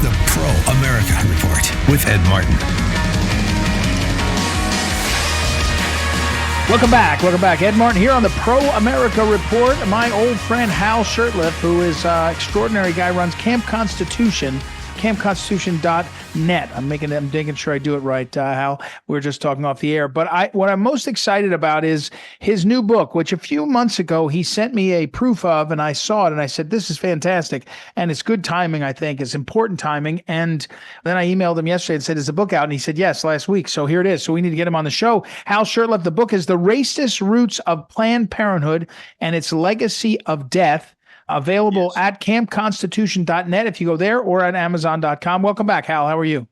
the Pro-America Report with Ed Martin. Welcome back. Ed Martin here on the Pro-America Report. My old friend Hal Shurtleff, who is an extraordinary guy, runs Camp Constitution, campconstitution.net. I'm making sure I do it right, Hal. We were just talking off the air. But what I'm most excited about is his new book, which a few months ago he sent me a proof of, and I saw it, and I said, this is fantastic. And it's good timing, I think. It's important timing. And then I emailed him yesterday and said, is the book out? And he said, yes, last week. So here it is. So we need to get him on the show. Hal Shurtleff, the book is The Racist Roots of Planned Parenthood and Its Legacy of Death. Available at campconstitution.net if you go there, or at amazon.com. Welcome back, Hal. How are you?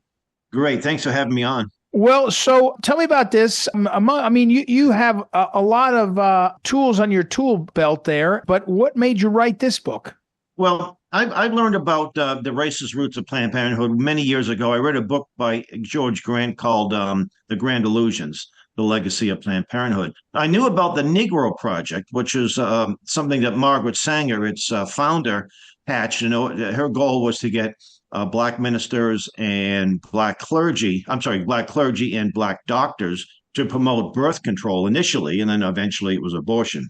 Great. Thanks for having me on. Well, so tell me about this. I mean, you have a lot of tools on your tool belt there, but what made you write this book? Well, I learned about the racist roots of Planned Parenthood many years ago. I read a book by George Grant called The Grand Illusions: The Legacy of Planned Parenthood. I knew about the Negro Project, which is something that Margaret Sanger, its founder, hatched. You know, her goal was to get black ministers and black clergy and black doctors to promote birth control initially, and then eventually it was abortion.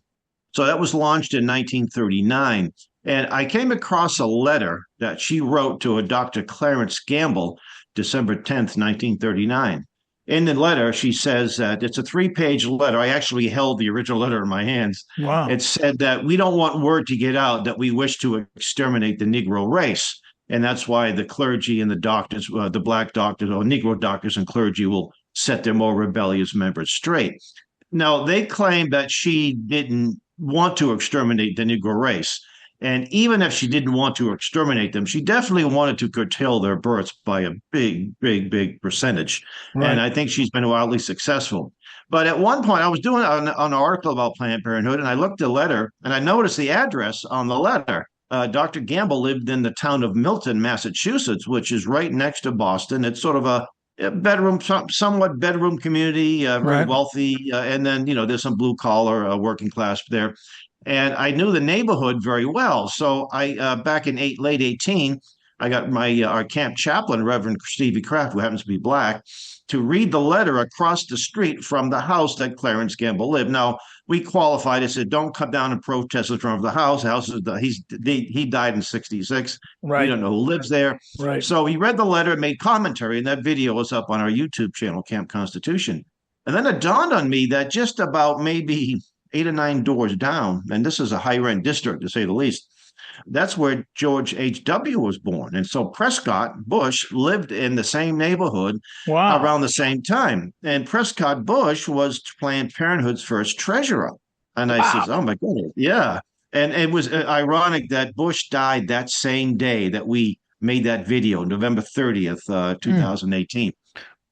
So that was launched in 1939. And I came across a letter that she wrote to a Dr. Clarence Gamble, December 10th, 1939. In the letter, she says that it's a 3-page letter. I actually held the original letter in my hands. Wow. It said that we don't want word to get out that we wish to exterminate the Negro race. And that's why the clergy and the doctors, the black doctors or Negro doctors and clergy will set their more rebellious members straight. Now, they claim that she didn't want to exterminate the Negro race. And even if she didn't want to exterminate them, she definitely wanted to curtail their births by a big percentage. Right. And I think she's been wildly successful. But at one point, I was doing an article about Planned Parenthood, and I looked at the letter, and I noticed the address on the letter. Dr. Gamble lived in the town of Milton, Massachusetts, which is right next to Boston. It's sort of a somewhat bedroom community, very wealthy. And then, there's some blue collar working class there. And I knew the neighborhood very well. So I, back in late 18, I got our camp chaplain, Reverend Stevie Kraft, who happens to be black, to read the letter across the street from the house that Clarence Gamble lived. Now, we qualified. I said, don't come down and protest in front of the house. He died in 66. Right. We don't know who lives there. Right. So he read the letter and made commentary, and that video is up on our YouTube channel, Camp Constitution. And then it dawned on me that just about maybe 8 or 9 doors down, and this is a high-rent district, to say the least, that's where George H.W. was born. And so Prescott Bush lived in the same neighborhood around the same time. And Prescott Bush was Planned Parenthood's first treasurer. And I said, oh, my goodness, yeah. And it was ironic that Bush died that same day that we made that video, November 30th, 2018.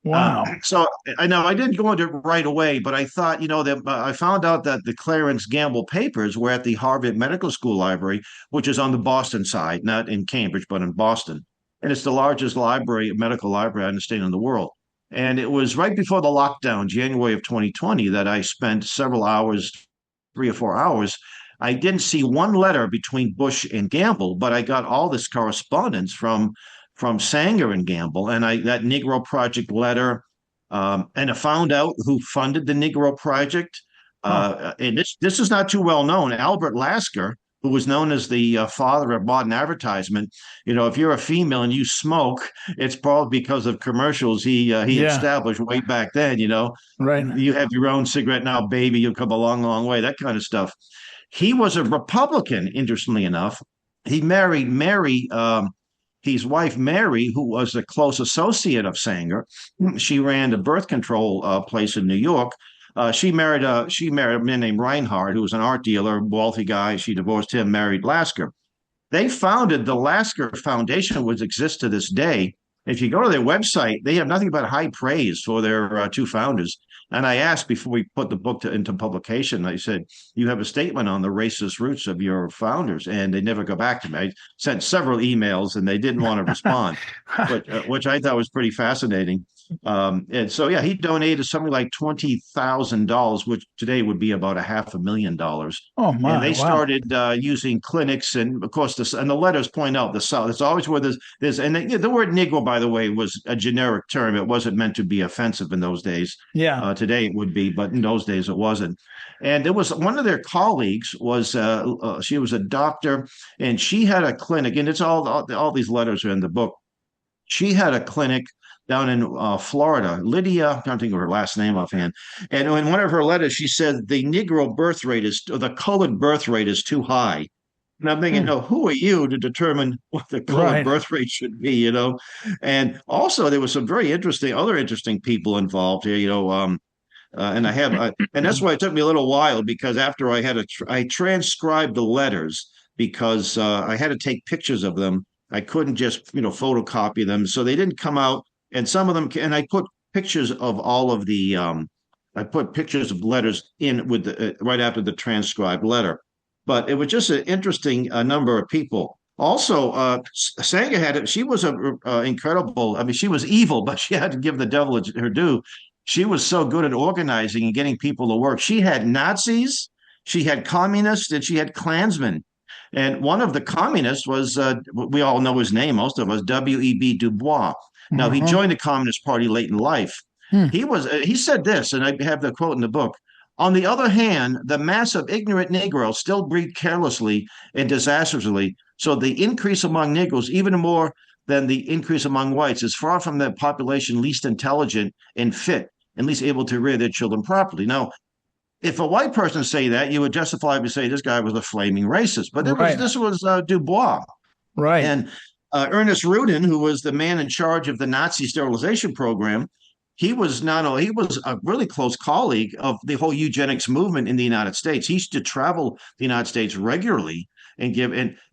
Wow. So I know I didn't go into it right away, but I thought, that I found out that the Clarence Gamble papers were at the Harvard Medical School Library, which is on the Boston side, not in Cambridge, but in Boston. And it's the largest medical library, I understand, in the world. And it was right before the lockdown, January of 2020, that I spent several hours, 3 or 4 hours. I didn't see one letter between Bush and Gamble, but I got all this correspondence from Sanger and Gamble, and that Negro Project letter, and I found out who funded the Negro Project. And this is not too well known. Albert Lasker, who was known as the father of modern advertisement, if you're a female and you smoke, it's probably because of commercials he established way back then. Right. You have your own cigarette now, baby. You've come a long, long way. That kind of stuff. He was a Republican, interestingly enough. He married Mary. His wife, Mary, who was a close associate of Sanger, she ran a birth control place in New York. She married a man named Reinhardt, who was an art dealer, wealthy guy. She divorced him, married Lasker. They founded the Lasker Foundation, which exists to this day. If you go to their website, they have nothing but high praise for their two founders. And I asked before we put the book into publication, I said, you have a statement on the racist roots of your founders, and they never go back to me. I sent several emails and they didn't want to respond, which I thought was pretty fascinating. And so, yeah, he donated something like $20,000, which today would be about $500,000. Oh And my, they wow. started using clinics, and of course, and the letters point out the South. It's always where there's and the word Negro, by the way, was a generic term. It wasn't meant to be offensive in those days. Yeah. Today it would be, but in those days it wasn't. And there was one of their colleagues was she was a doctor, and she had a clinic, and it's all these letters are in the book. She had a clinic down in Florida. Lydia, I can't think of her last name offhand. And in one of her letters, she said the Negro birth rate is, or the colored birth rate is too high. And I'm thinking, Hmm. no, who are you to determine what the colored Right. birth rate should be? And also there was some other interesting people involved here. And that's why it took me a little while because after I transcribed the letters because I had to take pictures of them. I couldn't just photocopy them, so they didn't come out. And some of them, and I put pictures of all of the, I put pictures of letters in with right after the transcribed letter. But it was just an interesting number of people. Also, Sanger had it. She was a incredible. I mean, she was evil, but she had to give the devil her due. She was so good at organizing and getting people to work. She had Nazis, she had communists, and she had Klansmen. And one of the communists was, we all know his name, most of us, W.E.B. Du Bois. Now, he Uh-huh. joined the Communist Party late in life. Hmm. He said this, and I have the quote in the book. On the other hand, the mass of ignorant Negroes still breed carelessly and disastrously. So the increase among Negroes, even more than the increase among whites, is far from the population least intelligent and fit, and least able to rear their children properly. Now, if a white person say that, you would justifiably say this guy was a flaming racist. But Right. this was Du Bois. Right. And Ernest Rudin, who was the man in charge of the Nazi sterilization program, he was a really close colleague of the whole eugenics movement in the United States. He used to travel the United States regularly and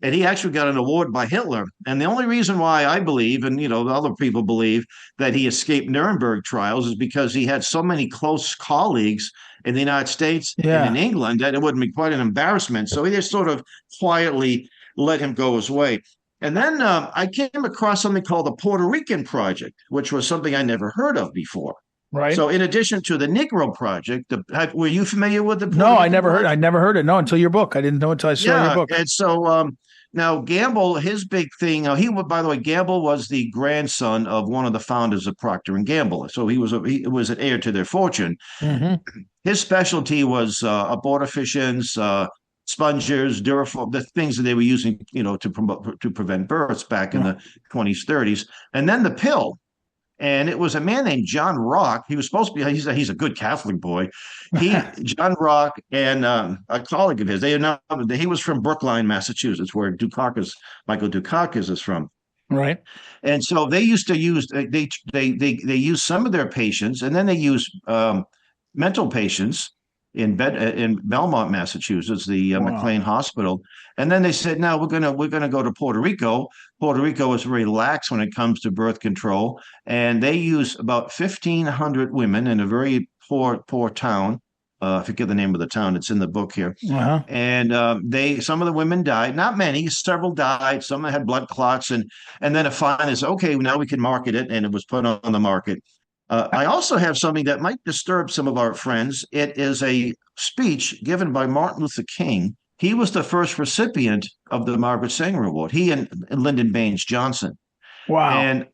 he actually got an award by Hitler. And the only reason why I believe, and other people believe, that he escaped Nuremberg trials is because he had so many close colleagues in the United States and in Yeah. England that it wouldn't be quite an embarrassment. So he just sort of quietly let him go his way. And then I came across something called the Puerto Rican Project, which was something I never heard of before. Right. So, in addition to the Negro Project, were you familiar with the No, Puerto Rican I Project? never heard it. No, until your book. I didn't know until I saw your Yeah, book. and so now Gamble, his big thing. By the way, Gamble was the grandson of one of the founders of Procter and Gamble, so he was an heir to their fortune. Hmm. His specialty was abortifacients, spongers, Duraflow, the things that they were using, to prevent births back in the 20s, 30s, and then the pill. And it was a man named John Rock. He was supposed to be. He's a good Catholic boy. John Rock, and a colleague of his. He was from Brookline, Massachusetts, where Michael Dukakis is from. Right. And so they used to use they use some of their patients, and then they use mental patients in Belmont, Massachusetts, the Wow. McLean Hospital. And then they said, "Now we're gonna go to Puerto Rico. Puerto Rico is very lax when it comes to birth control, and they use about 1,500 women in a very poor town. I forget the name of the town. It's in the book here. Uh-huh. And some of the women died, not many, several died. Some had blood clots, and then a fine is okay. Now we can market it, and it was put on the market. I also have something that might disturb some of our friends. It is a speech given by Martin Luther King. He was the first recipient of the Margaret Sanger Award. He and Lyndon Baines Johnson. Wow. And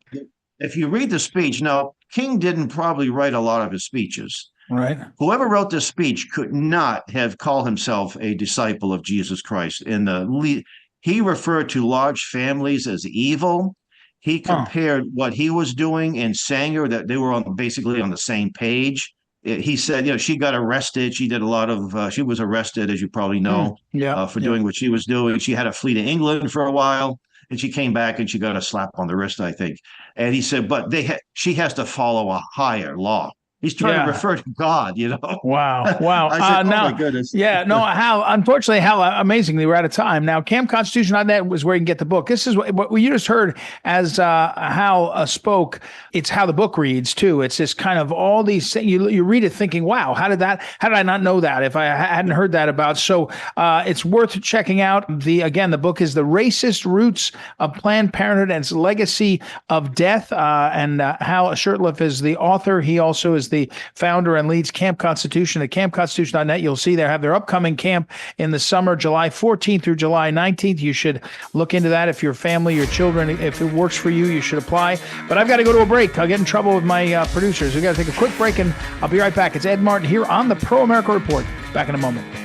if you read the speech, now King didn't probably write a lot of his speeches. Right. Whoever wrote this speech could not have called himself a disciple of Jesus Christ. He referred to large families as evil. He Huh. compared what he was doing and Sanger, that they were basically on the same page. He said, she got arrested. She did a lot of. She was arrested, as you probably Hmm. know, Yeah. for Yeah. doing what she was doing. She had to flee to England for a while, and she came back and she got a slap on the wrist, I think. And he said, but she has to follow a higher law. He's trying to refer to God, Wow. Wow. I said, now, my goodness. Hal, unfortunately, Hal, amazingly, we're out of time. Now, campconstitution.net was where you can get the book. This is what you just heard as Hal spoke. It's how the book reads, too. It's just kind of all these things. You read it thinking, wow, how did I not know that if I hadn't heard that about? So it's worth checking out. The book is The Racist Roots of Planned Parenthood and Its Legacy of Death. And Hal Shurtleff is the author. He also is the founder and leads Camp Constitution at campconstitution.net. You'll see they have their upcoming camp in the summer, July 14th through July 19th. You should look into that. If your family, your children, if it works for you, you should apply. But I've got to go to a break. I'll get in trouble with my producers. We've got to take a quick break, and I'll be right back. It's Ed Martin here on the Pro America Report. Back in a moment.